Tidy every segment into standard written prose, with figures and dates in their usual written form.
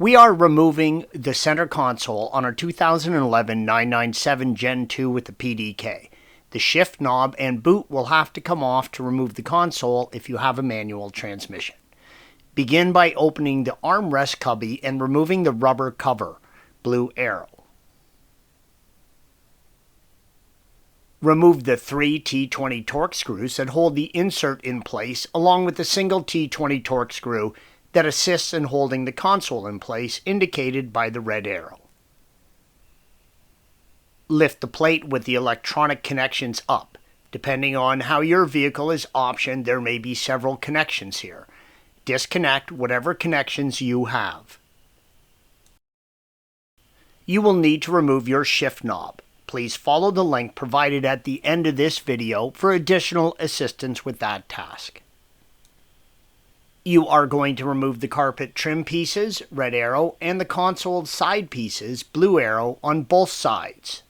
We are removing the center console on our 2011 997 Gen 2 with the PDK. The shift knob and boot will have to come off to remove the console if you have a manual transmission. Begin by opening the armrest cubby and removing the rubber cover, blue arrow. Remove the 3 T20 torque screws that hold the insert in place along with the single T20 torque screw that assists in holding the console in place, indicated by the red arrow. Lift the plate with the electronic connections up. Depending on how your vehicle is optioned, there may be several connections here. Disconnect whatever connections you have. You will need to remove your shift knob. Please follow the link provided at the end of this video for additional assistance with that task. You are going to remove the carpet trim pieces, red arrow, and the console side pieces, blue arrow, on both sides.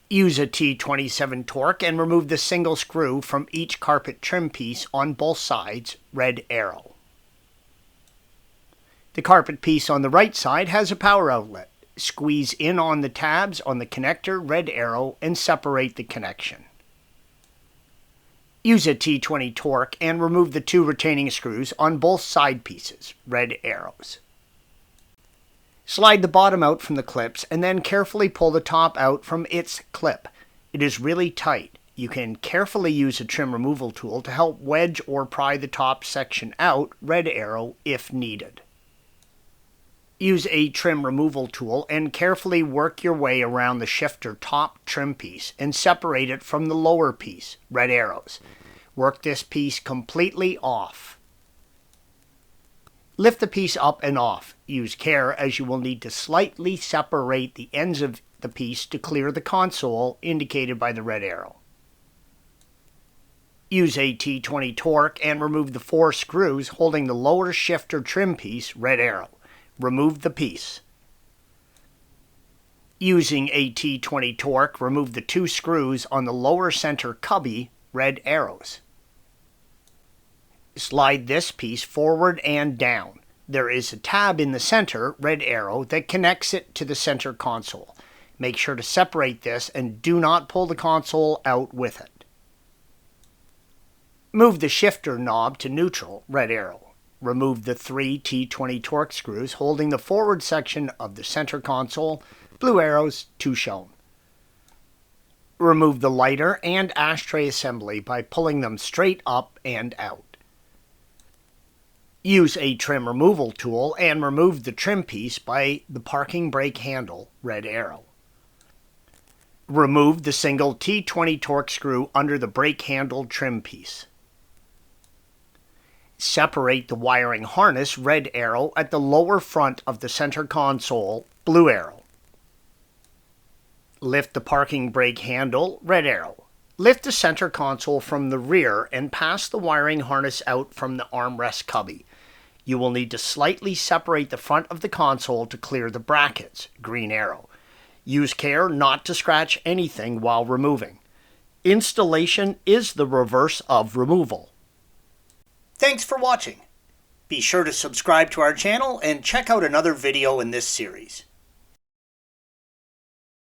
Use a T27 torque and remove the single screw from each carpet trim piece on both sides, red arrow. The carpet piece on the right side has a power outlet. Squeeze in on the tabs on the connector, red arrow, and separate the connection. Use a T20 torque and remove the 2 retaining screws on both side pieces, red arrows. Slide the bottom out from the clips and then carefully pull the top out from its clip. It is really tight. You can carefully use a trim removal tool to help wedge or pry the top section out, red arrow, if needed. Use a trim removal tool and carefully work your way around the shifter top trim piece and separate it from the lower piece, red arrows. Work this piece completely off. Lift the piece up and off. Use care as you will need to slightly separate the ends of the piece to clear the console, indicated by the red arrow. Use a T20 torque and remove the 4 screws holding the lower shifter trim piece, red arrow. Remove the piece. Using a T20 torque, remove the 2 screws on the lower center cubby, red arrows. Slide this piece forward and down. There is a tab in the center, red arrow, that connects it to the center console. Make sure to separate this and do not pull the console out with it. Move the shifter knob to neutral, red arrow. Remove the 3 T20 torque screws holding the forward section of the center console, blue arrows, 2 shown. Remove the lighter and ashtray assembly by pulling them straight up and out. Use a trim removal tool and remove the trim piece by the parking brake handle, red arrow. Remove the single T20 torque screw under the brake handle trim piece. Separate the wiring harness, red arrow, at the lower front of the center console, blue arrow. Lift the parking brake handle, red arrow. Lift the center console from the rear and pass the wiring harness out from the armrest cubby. You will need to slightly separate the front of the console to clear the brackets, green arrow. Use care not to scratch anything while removing. Installation is the reverse of removal. Thanks for watching. Be sure to subscribe to our channel and check out another video in this series.